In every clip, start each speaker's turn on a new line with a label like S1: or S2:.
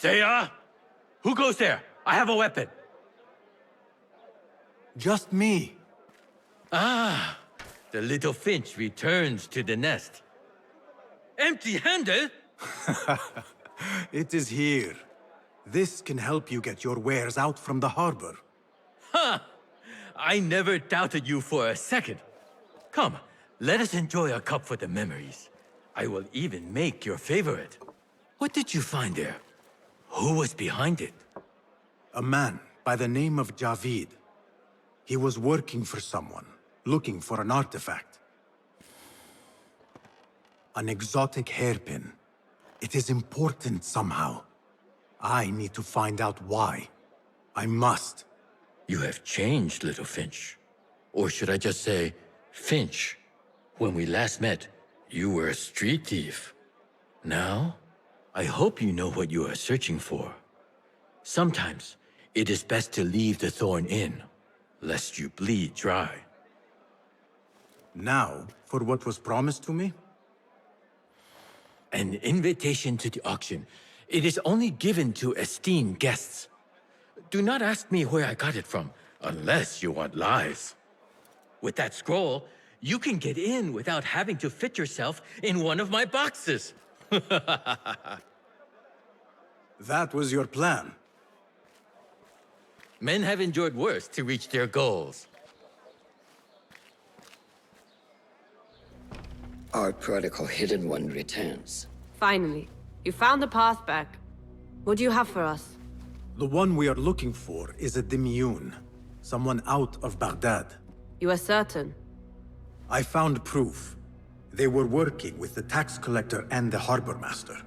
S1: Saya? Who goes there? I have a weapon.
S2: Just me.
S1: Ah, the little finch returns to the nest. Empty-handed?
S2: It is here. This can help you get your wares out from the harbor.
S1: Ha! I never doubted you for a second. Come, let us enjoy a cup for the memories. I will even make your favorite. What did you find there? Who was behind it?
S2: A man by the name of Javid. He was working for someone, looking for an artifact. An exotic hairpin. It is important somehow. I need to find out why. I must.
S1: You have changed, little Finch. Or should I just say, Finch? When we last met, you were a street thief. Now, I hope you know what you are searching for. Sometimes, it is best to leave the thorn in, lest you bleed dry.
S2: Now, for what was promised to me?
S1: An invitation to the auction. It is only given to esteemed guests. Do not ask me where I got it from, unless you want lies. With that scroll, you can get in without having to fit yourself in one of my boxes.
S2: That was your plan.
S1: Men have endured worse to reach their goals.
S3: Our prodigal hidden one returns.
S4: Finally, you found the path back. What do you have for us?
S2: The one we are looking for is a Dimyun, someone out of Baghdad.
S4: You are certain?
S2: I found proof. They were working with the tax collector and the harbor master.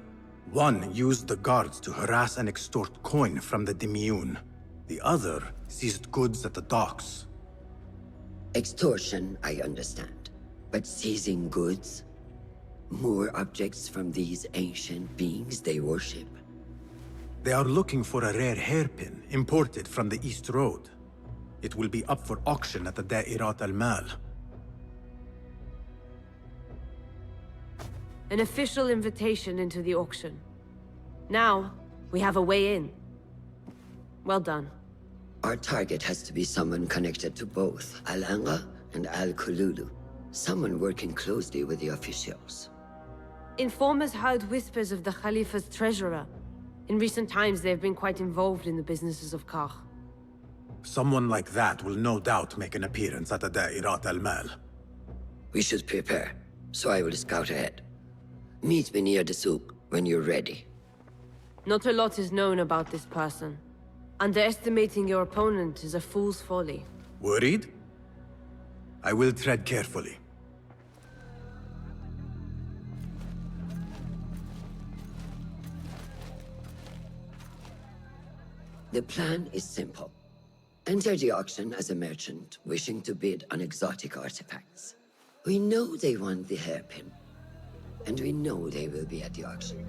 S2: One used the guards to harass and extort coin from the Dimyun. The other seized goods at the docks.
S3: Extortion, I understand. But seizing goods? More objects from these ancient beings they worship?
S2: They are looking for a rare hairpin imported from the East Road. It will be up for auction at the Da'irat al-Mal.
S4: An official invitation into the auction. Now, we have a way in. Well done.
S3: Our target has to be someone connected to both Al-Anga and Al-Kululu. Someone working closely with the officials.
S4: Informers heard whispers of the Khalifa's treasurer. In recent times, they have been quite involved in the businesses of Kar.
S2: Someone like that will no doubt make an appearance at the Da'irat al-Mal.
S3: We should prepare, so I will scout ahead. Meet me near the souk when you're ready.
S4: Not a lot is known about this person. Underestimating your opponent is a fool's folly.
S2: Worried? I will tread carefully.
S3: The plan is simple. Enter the auction as a merchant wishing to bid on exotic artifacts. We know they want the hairpin. And we know they will be at the auction.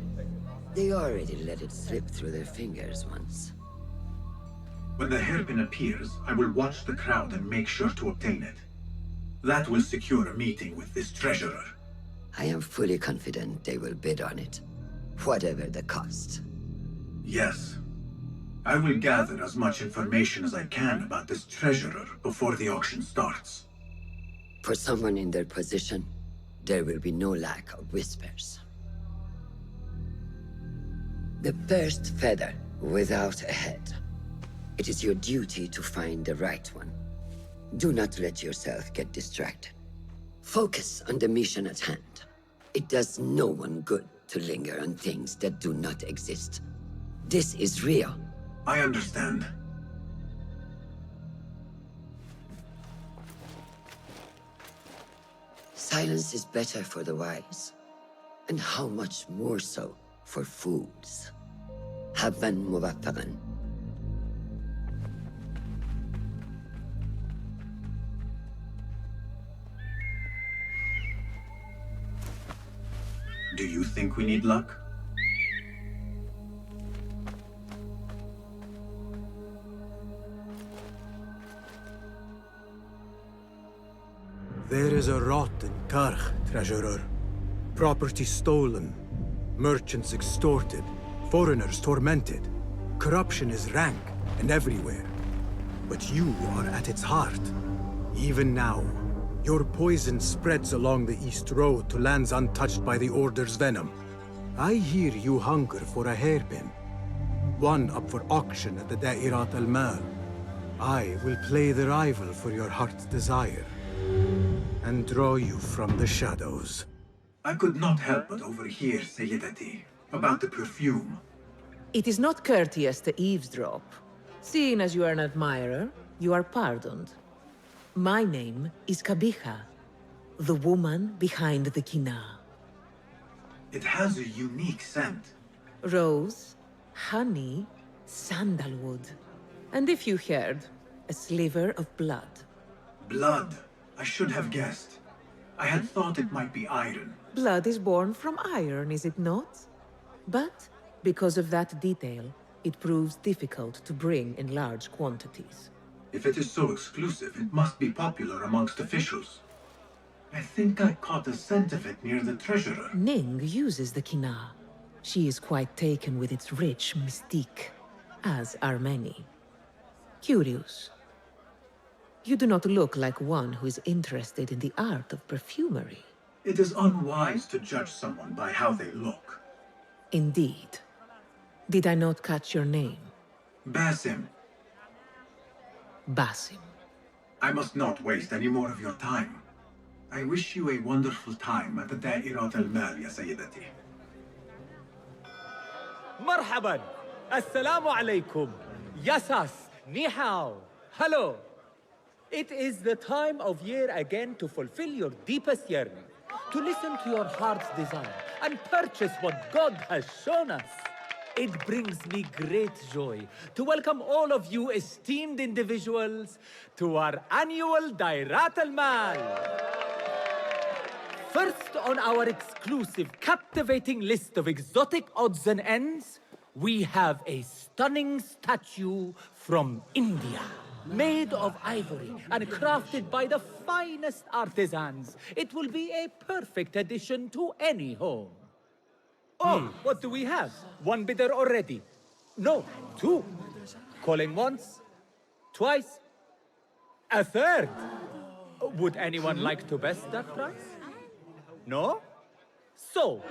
S3: They already let it slip through their fingers once.
S2: When the hairpin appears, I will watch the crowd and make sure to obtain it. That will secure a meeting with this treasurer.
S3: I am fully confident they will bid on it, whatever the cost.
S2: Yes. I will gather as much information as I can about this treasurer before the auction starts.
S3: For someone in their position, there will be no lack of whispers. The first feather without a head. It is your duty to find the right one. Do not let yourself get distracted. Focus on the mission at hand. It does no one good to linger on things that do not exist. This is real.
S2: I understand.
S3: Silence is better for the wise. And how much more so for fools. Habban muwaffaqan.
S2: Do you think we need luck? There is a rot in Karkh, treasurer. Property stolen, merchants extorted, Foreigners tormented. Corruption is rank and everywhere. But you are at its heart. Even now, your poison spreads along the East Road to lands untouched by the Order's venom. I hear you hunger for a hairpin. One up for auction at the Da'irat al-Mal. I will play the rival for your heart's desire, and draw you from the shadows.
S5: I could not help but overhear, Sayyidati, about the perfume.
S6: It is not courteous to eavesdrop. Seeing as you are an admirer, you are pardoned. My name is Kabiha, the woman behind the Kina.
S5: It has a unique scent.
S6: Rose, honey, sandalwood. And if you heard, a sliver of blood.
S5: Blood. I should have guessed. I had thought it might be iron.
S6: Blood is born from iron, is it not? But, because of that detail, it proves difficult to bring in large quantities.
S5: If it is so exclusive, it must be popular amongst officials. I think I caught a scent of it near the treasurer.
S6: Ning uses the Kina. She is quite taken with its rich mystique, as are many. Curious. You do not look like one who is interested in the art of perfumery.
S5: It is unwise to judge someone by how they look.
S6: Indeed. Did I not catch your name?
S5: Basim,
S6: Basim.
S5: I must not waste any more of your time. I wish you a wonderful time at the Da'irat al-Mal, ya Sayyidati.
S7: مرحبا السلام عليكم Yasas ni hao hello. It is the time of year again to fulfill your deepest yearning, to listen to your heart's desire and purchase what God has shown us. It brings me great joy to welcome all of you esteemed individuals to our annual Dairat al-Mal. First on our exclusive, captivating list of exotic odds and ends, we have a stunning statue from India. Made of ivory and crafted by the finest artisans, it will be a perfect addition to any home. Oh, what do we have? One bidder already. No, two. Calling once, twice, a third. Would anyone like to best that price? No? So,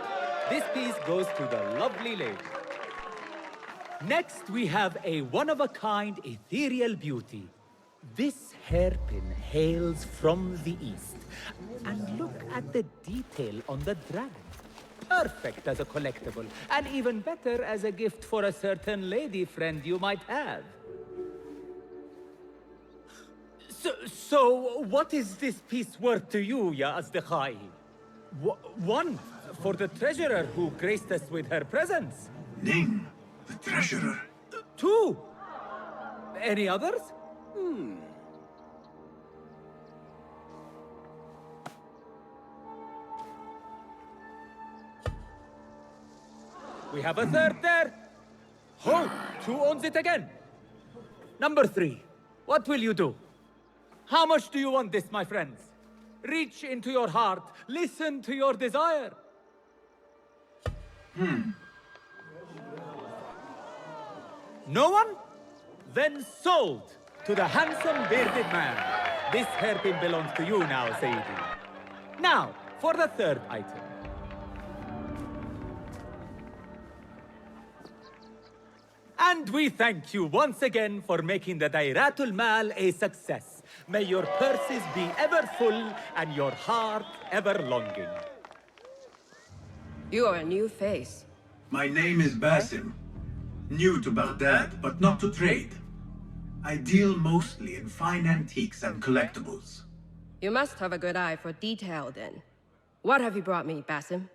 S7: this piece goes to the lovely lady. Next, we have a one-of-a-kind ethereal beauty. This hairpin hails from the east. And look at the detail on the dragon. Perfect as a collectible, and even better as a gift for a certain lady friend you might have. So what is this piece worth to you, Ya Asdiqai? One, for the treasurer who graced us with her presence.
S5: Ning, the treasurer.
S7: Two. Any others? We have a third there. Oh, who owns it again? Number three, what will you do? How much do you want this, my friends? Reach into your heart, listen to your desire. No one? Then sold to the handsome bearded man. This hairpin belongs to you now, Sayyidi. Now, for the third item. And we thank you once again for making the Dairatul Mal a success. May your purses be ever full and your heart ever longing.
S8: You are a new face.
S5: My name is Basim. New to Baghdad, but not to trade. I deal mostly in fine antiques and collectibles.
S8: You must have a good eye for detail then. What have you brought me, Basim?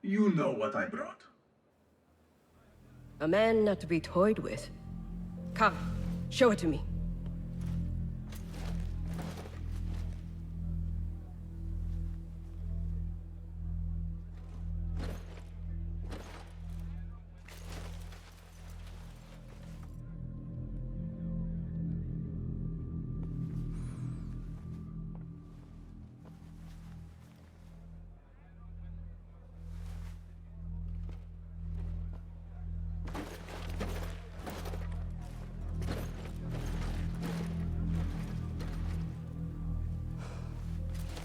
S5: You know what I brought.
S8: A man not to be toyed with. Come, show it to me.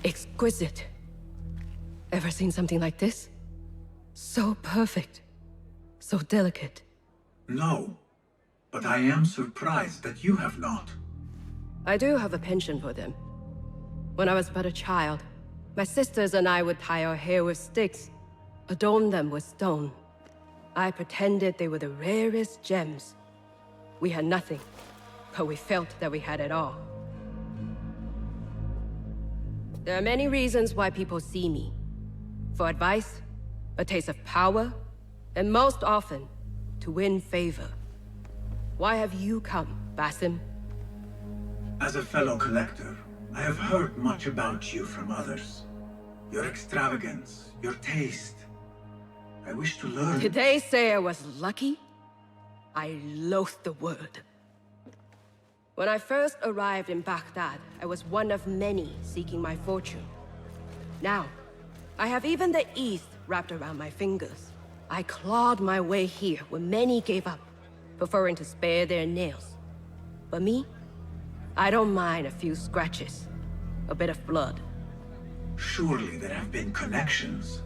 S8: exquisite. Ever seen something like this? So perfect. So delicate.
S5: No, but I am surprised that you have not.
S8: I do have a penchant for them. When I was but a child, my sisters and I would tie our hair with sticks, adorn them with stone. I pretended they were the rarest gems. We had nothing, but we felt that we had it all. There are many reasons why people see me. For advice, a taste of power, and most often, to win favor. Why have you come, Basim?
S5: As a fellow collector, I have heard much about you from others. Your extravagance, your taste. I wish to learn.
S8: Did they say I was lucky? I loathe the word. When I first arrived in Baghdad, I was one of many seeking my fortune. Now, I have even the East wrapped around my fingers. I clawed my way here when many gave up, preferring to spare their nails. But me? I don't mind a few scratches, a bit of blood.
S5: Surely there have been connections.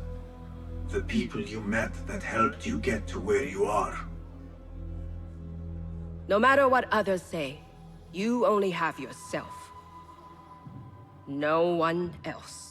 S5: The people you met that helped you get to where you are.
S8: No matter what others say, you only have yourself. No one else.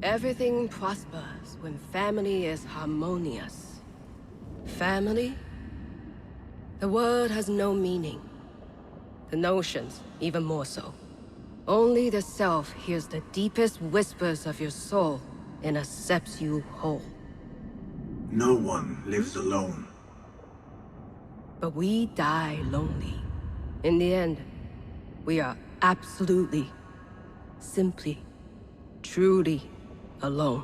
S8: Everything prospers when family is harmonious. Family? The word has no meaning. The notions, even more so. Only the self hears the deepest whispers of your soul and accepts you whole.
S5: No one lives alone.
S8: But we die lonely. In the end, we are absolutely, simply, truly alone.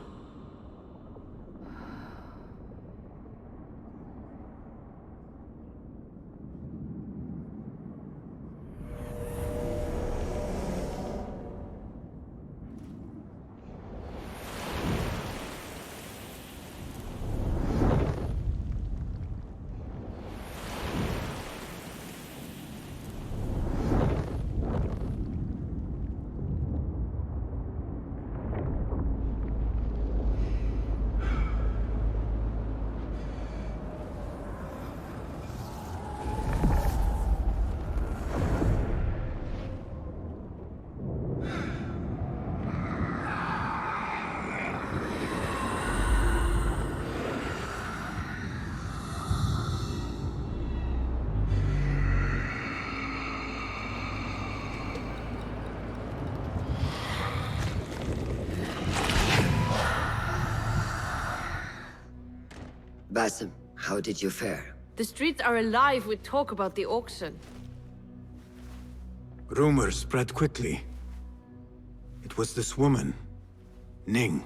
S3: Basim, how did you fare?
S4: The streets are alive with talk about the auction.
S2: Rumors spread quickly. It was this woman, Ning.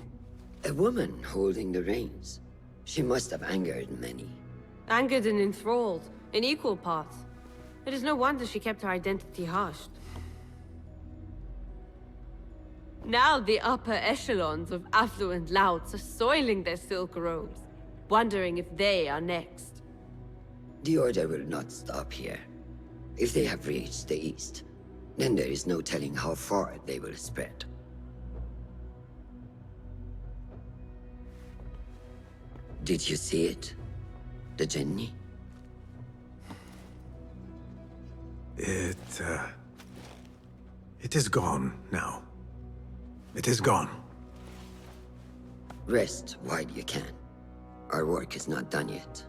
S3: A woman holding the reins. She must have angered many.
S4: Angered and enthralled, in equal parts. It is no wonder she kept her identity hushed. Now the upper echelons of affluent louts are soiling their silk robes, wondering if they are next.
S3: The Order will not stop here. If they have reached the East, then there is no telling how far they will spread. Did you see it? The Jinni?
S2: It is gone now. It is gone.
S3: Rest while you can. Our work is not done yet.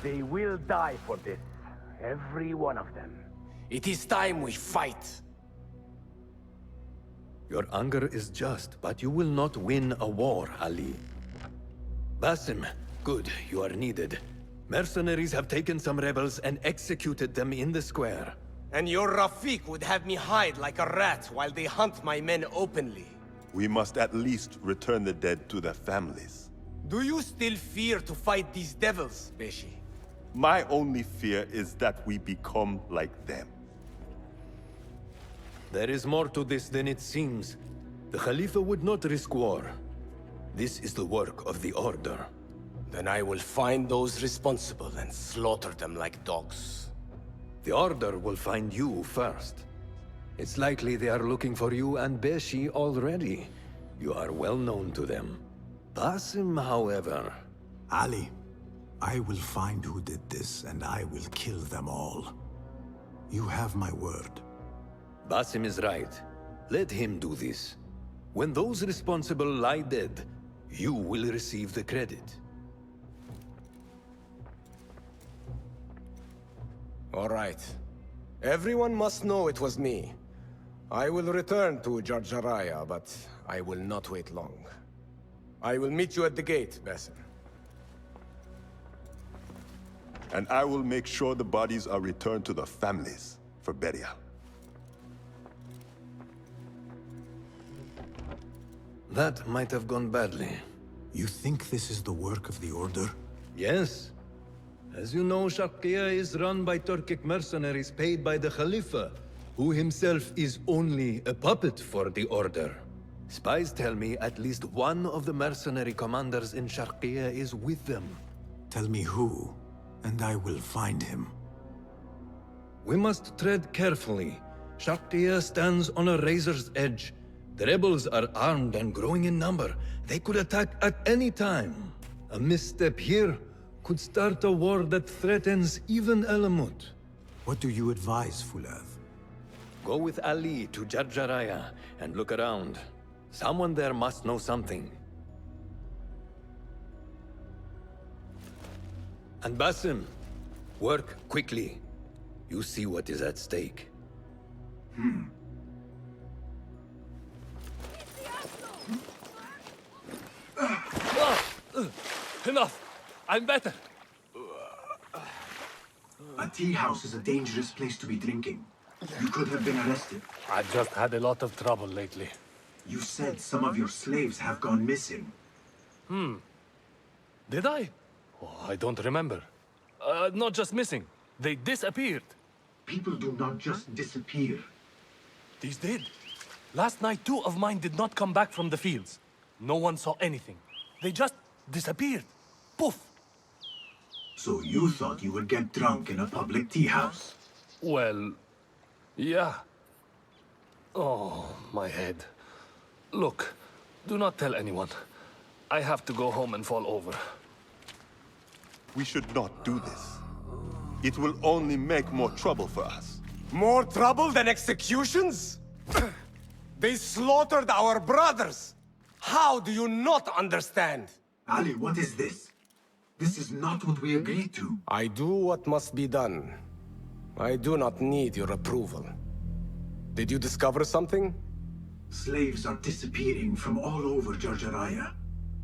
S9: They will die for this. Every one of them.
S10: It is time we fight.
S11: Your anger is just, but you will not win a war, Ali. Basim, good, you are needed. Mercenaries have taken some rebels and executed them in the square.
S10: And your Rafik would have me hide like a rat while they hunt my men openly.
S12: We must at least return the dead to their families.
S10: Do you still fear to fight these devils, Beshi?
S12: My only fear is that we become like them.
S11: There is more to this than it seems. The Khalifa would not risk war. This is the work of the Order.
S10: Then I will find those responsible and slaughter them like dogs.
S11: The Order will find you first. It's likely they are looking for you and Beshi already. You are well known to them. Basim, however...
S2: Ali, I will find who did this, and I will kill them all. You have my word.
S11: Basim is right. Let him do this. When those responsible lie dead, you will receive the credit.
S10: All right. Everyone must know it was me. I will return to Jarjaraya, but I will not wait long. I will meet you at the gate, Basim.
S12: And I will make sure the bodies are returned to the families for burial.
S11: That might have gone badly.
S2: You think this is the work of the Order?
S11: Yes. As you know, Sharqiya is run by Turkic mercenaries paid by the Khalifa, who himself is only a puppet for the Order. Spies tell me at least one of the mercenary commanders in Sharqiya is with them.
S2: Tell me who, and I will find him.
S11: We must tread carefully. Sharqiya stands on a razor's edge. The rebels are armed and growing in number. They could attack at any time. A misstep here could start a war that threatens even Alamut.
S2: What do you advise, Fulad?
S11: Go with Ali to Jarjaraya and look around. Someone there must know something. And Basim, work quickly. You see what is at stake.
S7: Enough! I'm better!
S5: A tea house is a dangerous place to be drinking. You could have been arrested.
S7: I've just had a lot of trouble lately.
S5: You said some of your slaves have gone missing.
S7: Did I? Oh, I don't remember. Not just missing. They disappeared.
S5: People do not just disappear.
S7: These did. Last night, 2 of mine did not come back from the fields. No one saw anything. They just disappeared. Poof!
S5: So you thought you would get drunk in a public tea house?
S7: Well, yeah. Oh, my head. Look, do not tell anyone. I have to go home and fall over.
S12: We should not do this. It will only make more trouble for us.
S10: More trouble than executions? They slaughtered our brothers! How do you not understand?
S5: Ali, what is this? This is not what we agreed to.
S10: I do what must be done. I do not need your approval. Did you discover something?
S5: Slaves are disappearing from all over Jarjaraya.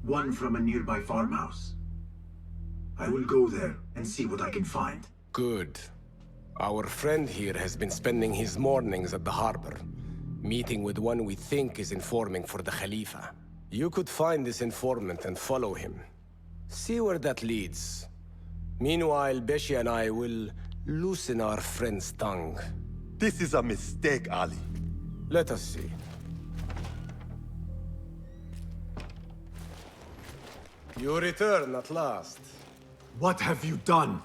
S5: One from a nearby farmhouse. I will go there and see what I can find.
S10: Good. Our friend here has been spending his mornings at the harbor, meeting with one we think is informing for the Khalifa. You could find this informant and follow him. See where that leads. Meanwhile, Beshi and I will loosen our friend's tongue.
S12: This is a mistake, Ali.
S10: Let us see. You return at last.
S2: What have you done?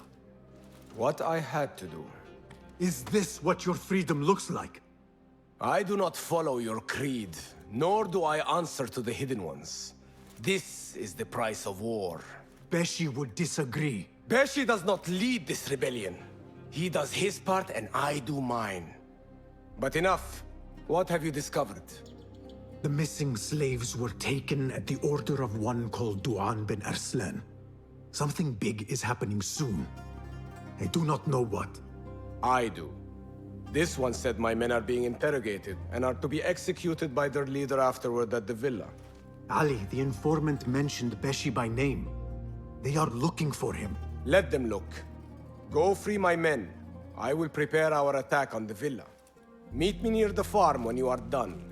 S10: What I had to do.
S2: Is this what your freedom looks like?
S10: I do not follow your creed, nor do I answer to the Hidden Ones. This is the price of war.
S2: Beshi would disagree.
S10: Beshi does not lead this rebellion. He does his part and I do mine. But enough. What have you discovered?
S2: The missing slaves were taken at the order of one called Duan bin Arslan. Something big is happening soon. I do not know what.
S10: I do. This one said my men are being interrogated and are to be executed by their leader afterward at the villa.
S2: Ali, the informant mentioned Beshi by name. They are looking for him.
S10: Let them look. Go free my men. I will prepare our attack on the villa. Meet me near the farm when you are done.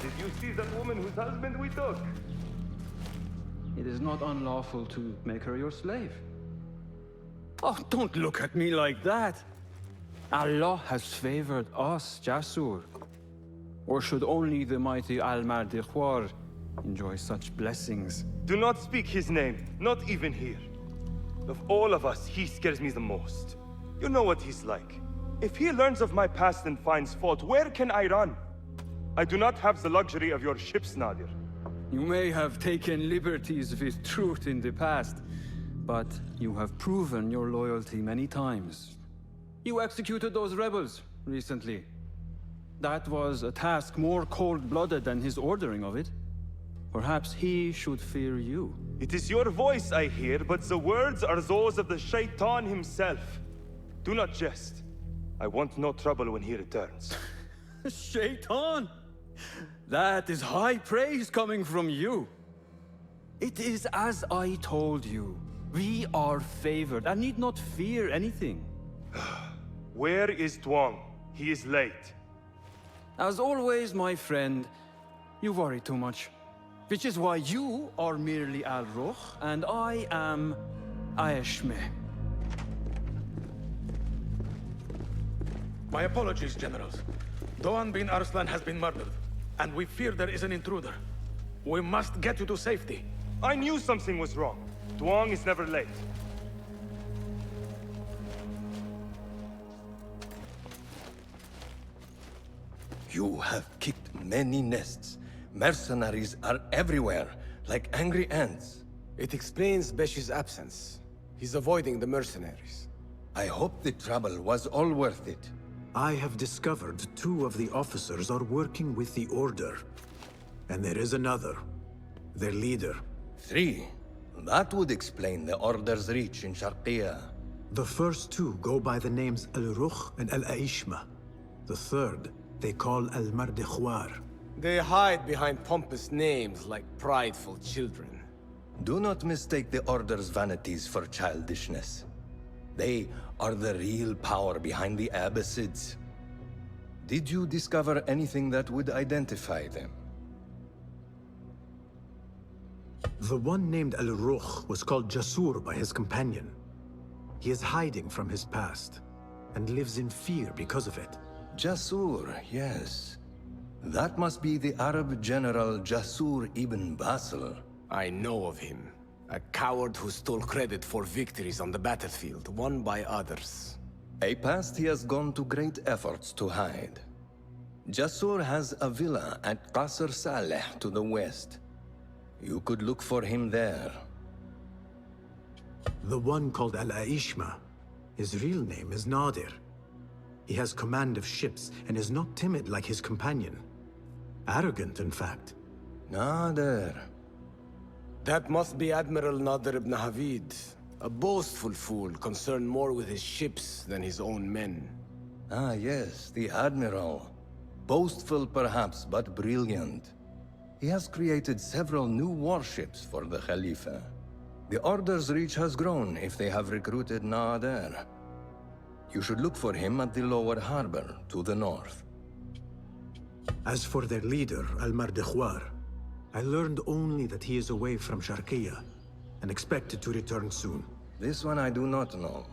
S13: Did you see that woman whose husband we took? It is not unlawful to make her your slave. Oh, don't look at me like that. Allah has favored us, Jasur. Or should only the mighty al-Mardikhwar enjoy such blessings?
S14: Do not speak his name, not even here. Of all of us, he scares me the most. You know what he's like. If he learns of my past and finds fault, where can I run? I do not have the luxury of your ships, Nadir.
S13: You may have taken liberties with truth in the past, but you have proven your loyalty many times. You executed those rebels recently. That was a task more cold-blooded than his ordering of it. Perhaps he should fear you.
S14: It is your voice I hear, but the words are those of the Shaitan himself. Do not jest. I want no trouble when he returns.
S13: Shaitan! That is high praise coming from you. It is as I told you. We are favored and need not fear anything.
S14: Where is Duang? He is late.
S13: As always, my friend, you worry too much. Which is why you are merely Al-Ruh, and I am Aeshmeh.
S11: My apologies, generals. Doğan bin Arslan has been murdered, and we fear there is an intruder. We must get you to safety.
S14: I knew something was wrong. Duang is never late.
S11: You have kicked many nests. Mercenaries are everywhere, like angry ants.
S10: It explains Beshi's absence. He's avoiding the mercenaries.
S11: I hope the trouble was all worth it.
S2: I have discovered 2 of the officers are working with the Order. And there is another. Their leader.
S11: 3. That would explain the Order's reach in Sharqiya.
S2: The first 2 go by the names Al-Ruh and Al-Aishma. The third, they call Al-Mardikhwar.
S10: They hide behind pompous names like prideful children.
S11: Do not mistake the Order's vanities for childishness. They are the real power behind the Abbasids. Did you discover anything that would identify them?
S2: The one named Al-Ruh was called Jasur by his companion. He is hiding from his past, and lives in fear because of it.
S11: Jasur, yes. That must be the Arab general Jasur ibn Basil.
S10: I know of him. A coward who stole credit for victories on the battlefield, won by others.
S11: A past he has gone to great efforts to hide. Jasur has a villa at Qasr Saleh to the west. You could look for him there.
S2: The one called Al-Aishma, his real name is Nadir. He has command of ships and is not timid like his companion. Arrogant, in fact.
S11: Nadir.
S10: That must be Admiral Nadir ibn Havid. A boastful fool, concerned more with his ships than his own men.
S11: Ah, yes, the Admiral. Boastful perhaps, but brilliant. He has created several new warships for the Khalifa. The Order's reach has grown if they have recruited Nadir. You should look for him at the lower harbor, to the north.
S2: As for their leader, Al-Mardikhwar, I learned only that he is away from Sharqiya, and expected to return soon.
S11: This one I do not know.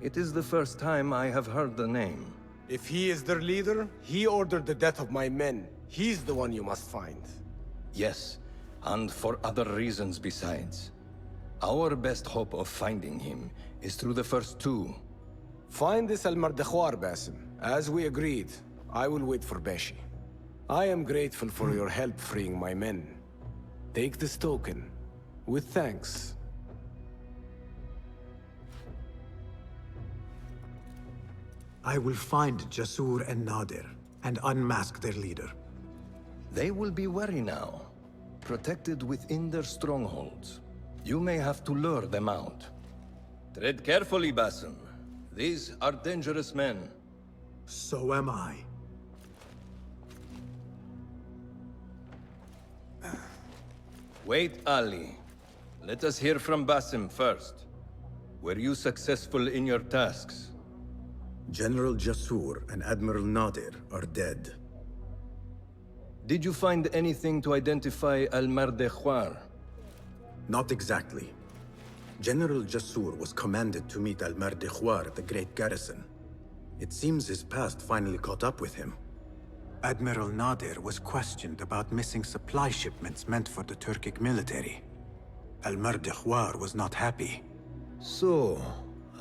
S11: It is the first time I have heard the name.
S10: If he is their leader, he ordered the death of my men. He's the one you must find.
S11: Yes, and for other reasons besides. Our best hope of finding him is through the first 2.
S10: Find this al-Mardikhwar, Basim. As we agreed, I will wait for Beshi. I am grateful for your help freeing my men. Take this token, with thanks.
S2: I will find Jasur and Nadir. and unmask their leader.
S11: They will be wary now, protected within their strongholds. You may have to lure them out. Tread carefully, Basim. These are dangerous men.
S2: So am I.
S11: Wait, Ali. Let us hear from Basim first. Were you successful in your tasks?
S2: General Jasur and Admiral Nadir are dead.
S11: Did you find anything to identify Al-Mardekhwar?
S2: Not exactly. General Jasur was commanded to meet al-Mardekhwar at the Great Garrison. It seems his past finally caught up with him. Admiral Nadir was questioned about missing supply shipments meant for the Turkic military. Al-Mardekhwar was not happy.
S11: So,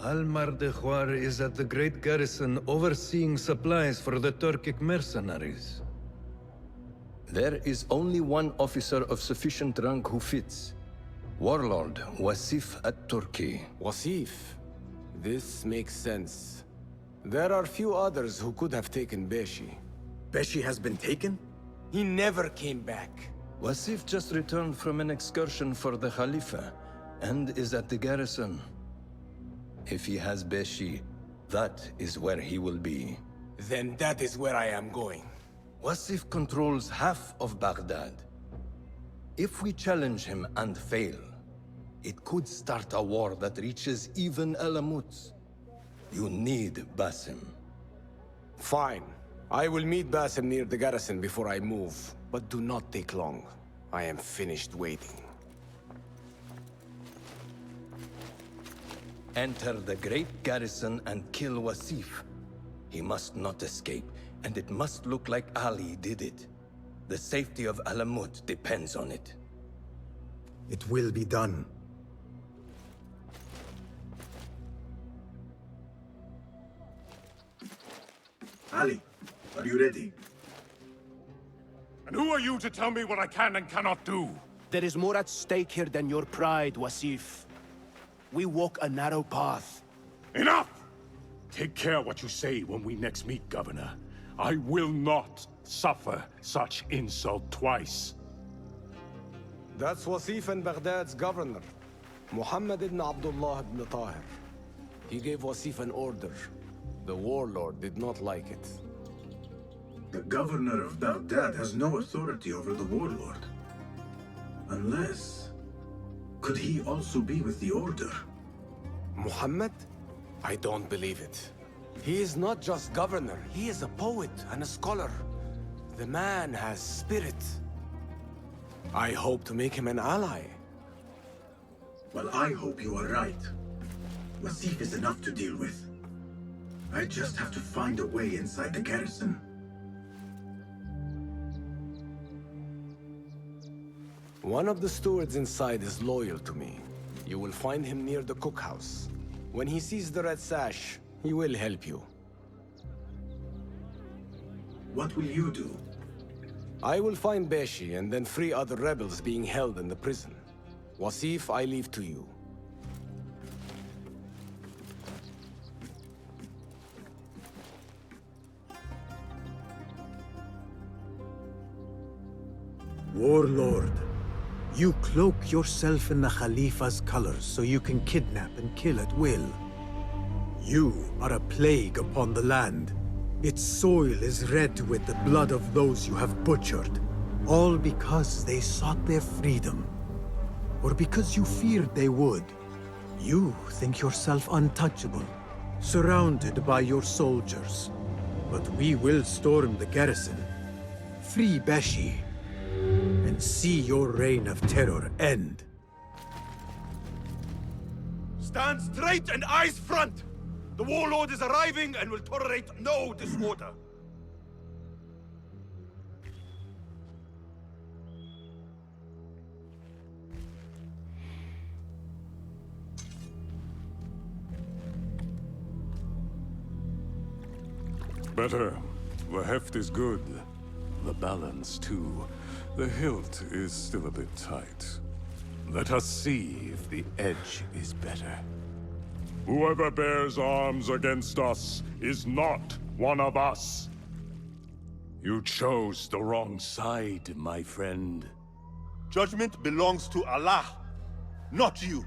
S11: Al-Mardekhwar is at the Great Garrison overseeing supplies for the Turkic mercenaries. There is only one officer of sufficient rank who fits. Warlord Wasif at-Turki.
S10: Wasif? This makes sense. There are few others who could have taken Beshi.
S2: Beshi has been taken?
S10: He never came back.
S11: Wasif just returned from an excursion for the Khalifa, and is at the garrison. If he has Beshi, that is where he will be.
S10: Then that is where I am going.
S11: Wasif controls half of Baghdad. If we challenge him and fail, it could start a war that reaches even Alamut. You need Basim.
S10: Fine. I will meet Basim near the garrison before I move, but do not take long. I am finished waiting.
S11: Enter the great garrison and kill Wasif. He must not escape, and it must look like Ali did it. The safety of Alamut depends on it.
S2: It will be done. Ali, are you ready?
S15: And who are you to tell me what I can and cannot do?
S9: There is more at stake here than your pride, Wasif. We walk a narrow path.
S15: Enough! Take care what you say when we next meet, Governor. I will not suffer such insult twice.
S10: That's Wasif and Baghdad's governor, Muhammad ibn Abdullah ibn Tahir. He gave Wasif an order. The warlord did not like it.
S5: The governor of Baghdad has no authority over the warlord. Unless... could he also be with the order?
S10: Muhammad? I don't believe it. He is not just governor, he is a poet and a scholar. The man has spirit. I hope to make him an ally.
S5: Well, I hope you are right. Wasif is enough to deal with. I just have to find a way inside the garrison.
S10: One of the stewards inside is loyal to me. You will find him near the cookhouse. When he sees the red sash, he will help you.
S5: What will you do?
S10: I will find Beshi and then free other rebels being held in the prison. Wasif, I leave to you.
S2: Warlord, you cloak yourself in the Khalifa's colors so you can kidnap and kill at will. You are a plague upon the land. Its soil is red with the blood of those you have butchered, all because they sought their freedom, or because you feared they would. You think yourself untouchable, surrounded by your soldiers. But we will storm the garrison, free Beshi, and see your reign of terror end.
S15: Stand straight and eyes front! The warlord is arriving and will tolerate no disorder. Better. The heft is good. The balance, too. The hilt is still a bit tight. Let us see if the edge is better. Whoever bears arms against us is not one of us. You chose the wrong side, my friend.
S12: Judgment belongs to Allah, not you.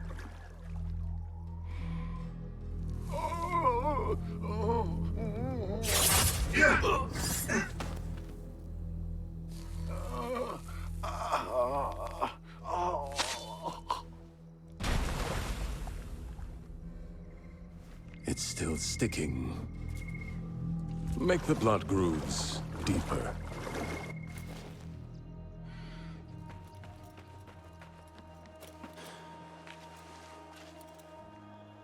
S15: It's still sticking. Make the blood grooves deeper.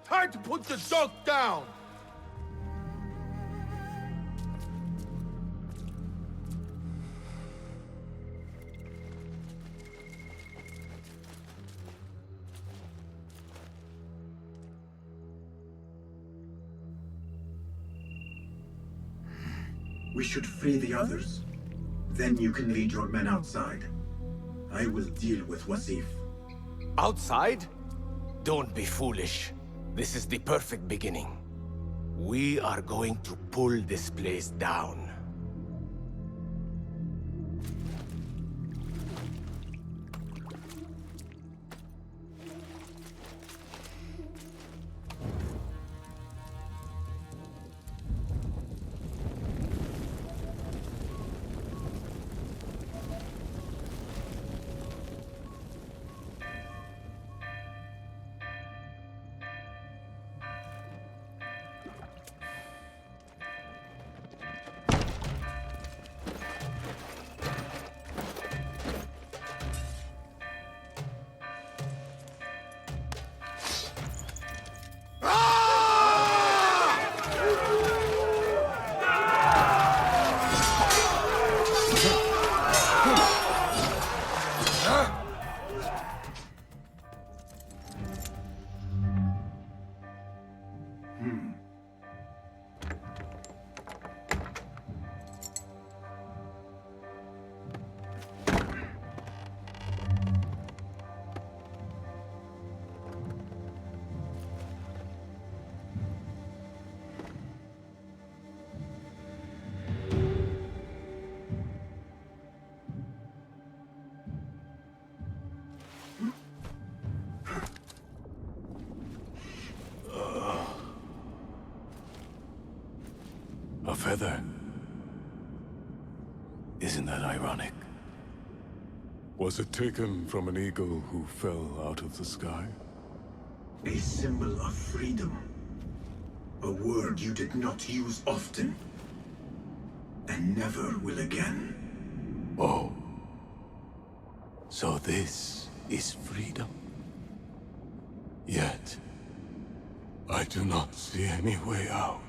S9: Time to put the dog down!
S5: We should free the others. Then you can lead your men outside. I will deal with Wasif.
S10: Outside? Don't be foolish. This is the perfect beginning. We are going to pull this place down.
S15: A feather. Isn't that ironic? Was it taken from an eagle who fell out of the sky?
S5: A symbol of freedom. A word you did not use often. And never will again.
S15: Oh. So this is freedom. Yet, I do not see any way out.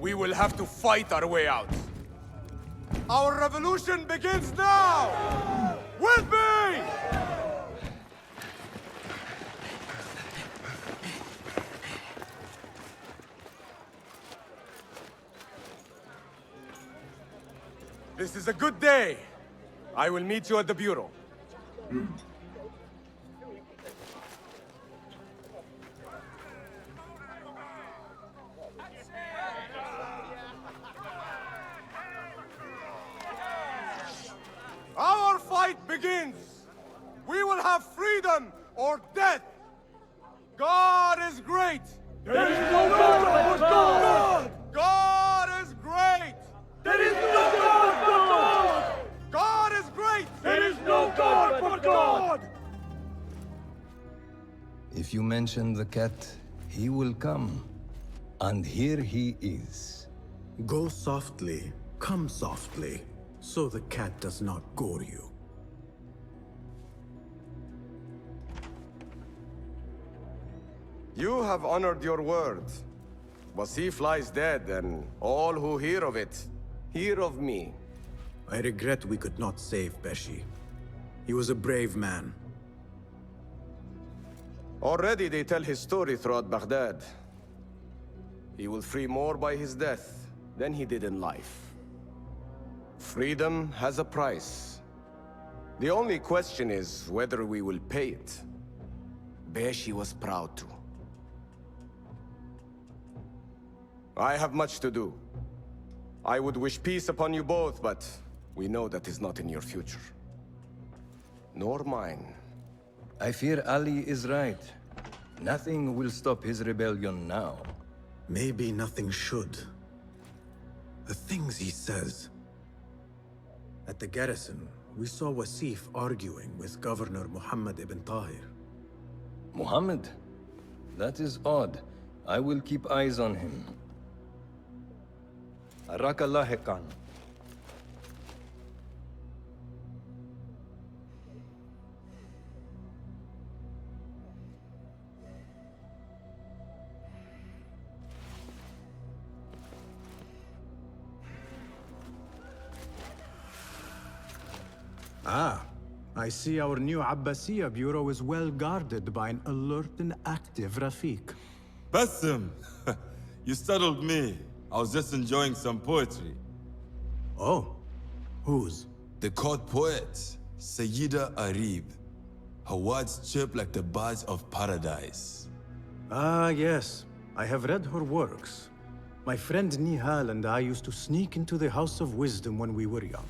S9: We will have to fight our way out. Our revolution begins now! With me! This is a good day. I will meet you at the bureau. Our fight begins! We will have freedom or death! God is great!
S7: There is no God but God!
S9: God is great!
S7: There is no God but God!
S9: God is great!
S7: There is no God but God!
S11: If you mention the cat, he will come. And here he is.
S2: Go softly, come softly, so the cat does not gore you.
S10: You have honored your word. Basim lies dead, and all who hear of it, hear of me.
S2: I regret we could not save Beshi. He was a brave man.
S10: Already they tell his story throughout Baghdad. He will free more by his death than he did in life. Freedom has a price. The only question is whether we will pay it. Beshi was proud to. I have much to do. I would wish peace upon you both, but we know that is not in your future. Nor mine.
S11: I fear Ali is right. Nothing will stop his rebellion now.
S2: Maybe nothing should. The things he says. At the garrison, we saw Wasif arguing with Governor Muhammad ibn Tahir.
S11: Muhammad? That is odd. I will keep eyes on him. Araka lahiqan.
S2: Ah, I see our new Abbasiyya bureau is well guarded by an alert and active Rafiq.
S16: Basim! You startled me. I was just enjoying some poetry.
S2: Oh, whose?
S16: The court poet, Sayyida Arib. Her words chirp like the birds of paradise.
S2: Ah, yes. I have read her works. My friend Nihal and I used to sneak into the House of Wisdom when we were young.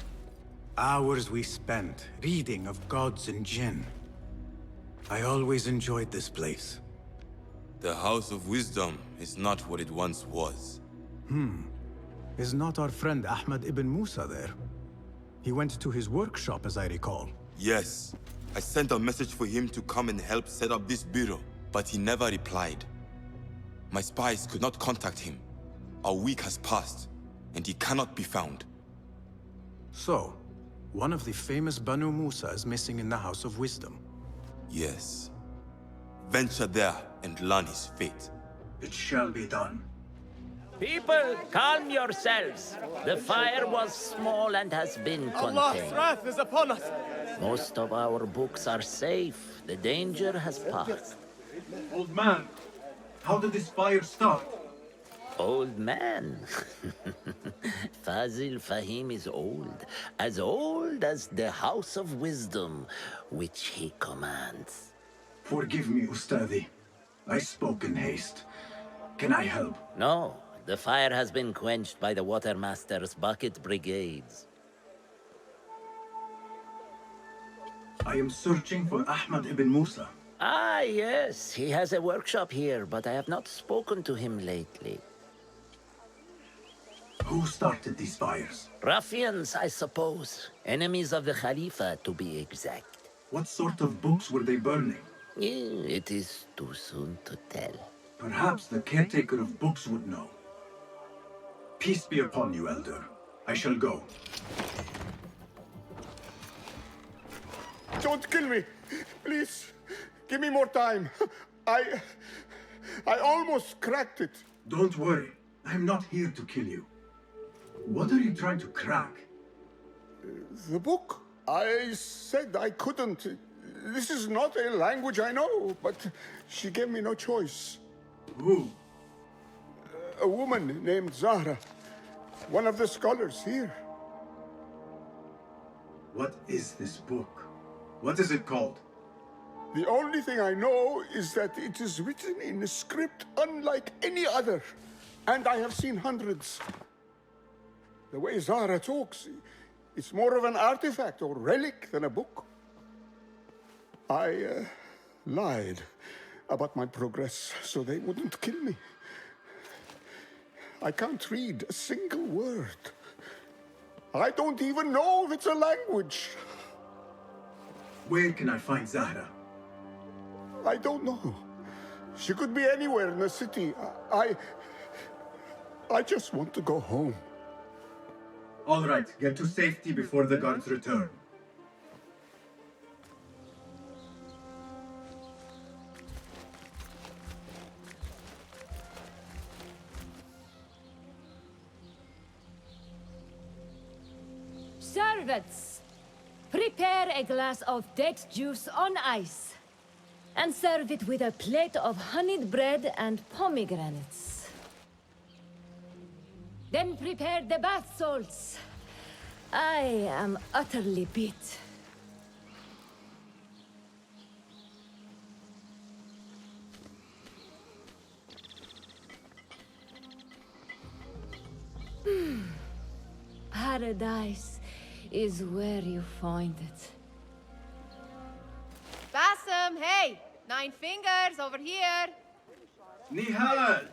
S2: Hours we spent reading of gods and jinn. I always enjoyed this place.
S16: The House of Wisdom is not what it once was.
S2: Is not our friend Ahmad ibn Musa there? He went to his workshop, as I recall.
S16: Yes. I sent a message for him to come and help set up this bureau, but he never replied. My spies could not contact him. A week has passed, and he cannot be found.
S2: So, one of the famous Banu Musa is missing in the House of Wisdom.
S16: Yes. Venture there and learn his fate.
S5: It shall be done.
S17: People, calm yourselves. The fire was small and has been
S9: Allah's
S17: contained.
S9: wrath is upon us!
S17: Most of our books are safe. The danger has passed.
S5: Old man, how did this fire start?
S17: Old man. Fazil Fahim is old as the House of Wisdom, which he commands.
S5: Forgive me, Ustadi. I spoke in haste. Can I help?
S17: No, the fire has been quenched by the Watermaster's bucket brigades.
S5: I am searching for Ahmad ibn Musa.
S17: Ah, yes, he has a workshop here, but I have not spoken to him lately.
S5: Who started these fires?
S17: Ruffians, I suppose. Enemies of the Khalifa, to be exact.
S5: What sort of books were they burning?
S17: It is too soon to tell.
S5: Perhaps the caretaker of books would know. Peace be upon you, Elder. I shall go.
S9: Don't kill me! Please, give me more time. I almost cracked it.
S5: Don't worry. I'm not here to kill you. What are you trying to crack?
S9: The book? I said I couldn't. This is not a language I know, but she gave me no choice.
S5: Who?
S9: A woman named Zahra. One of the scholars here.
S5: What is this book? What is it called?
S9: The only thing I know is that it is written in a script unlike any other. And I have seen hundreds. The way Zara talks, it's more of an artifact or relic than a book. I lied about my progress so they wouldn't kill me. I can't read a single word. I don't even know if it's a language.
S5: Where can I find Zahra?
S9: I don't know. She could be anywhere in the city. I just want to go home.
S5: All right, get to safety before the guards return.
S18: Servants, prepare a glass of date juice on ice, and serve it with a plate of honeyed bread and pomegranates. Then prepare the bath salts. I am utterly beat. Paradise is where you find it.
S19: Basim, hey! 9 fingers, over here!
S5: Nihal!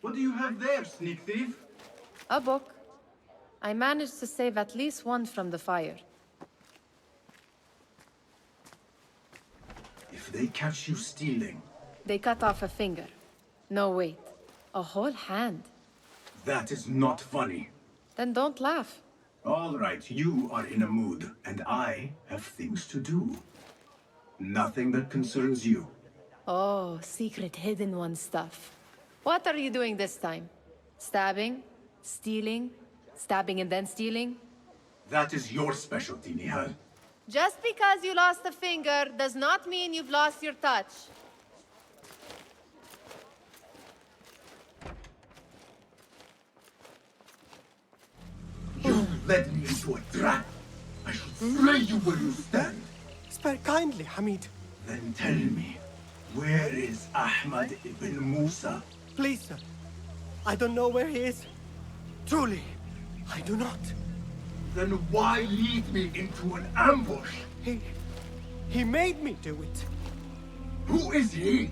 S5: What do you have there, sneak thief?
S19: A book. I managed to save at least one from the fire.
S5: If they catch you stealing...
S19: They cut off a finger. No, wait. A whole hand.
S5: That is not funny.
S19: Then don't laugh.
S5: All right, you are in a mood, and I have things to do. Nothing that concerns you.
S19: Oh, secret hidden one stuff. What are you doing this time? Stabbing? Stealing? Stabbing and then stealing?
S5: That is your specialty, Nihal.
S19: Just because you lost a finger does not mean you've lost your touch.
S5: You led me into a trap. I should slay you where you stand.
S20: Spare kindly, Hamid.
S5: Then tell me, where is Ahmad ibn Musa?
S20: Please, sir. I don't know where he is. Truly, I do not.
S5: Then why lead me into an ambush?
S20: He made me do it.
S5: Who is he?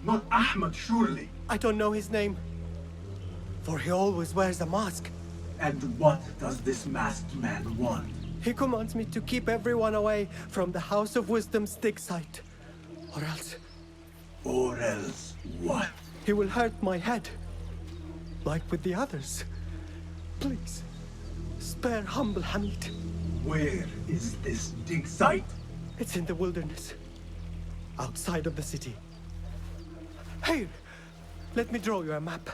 S5: Not Ahmad, surely.
S20: I don't know his name. For he always wears a mask.
S5: And what does this masked man want?
S20: He commands me to keep everyone away from the House of Wisdom's dig site. Or else...
S5: Or else what?
S20: He will hurt my head. Like with the others. Please, spare humble Hamid.
S5: Where is this dig site?
S20: It's in the wilderness. Outside of the city. Here, let me draw you a map.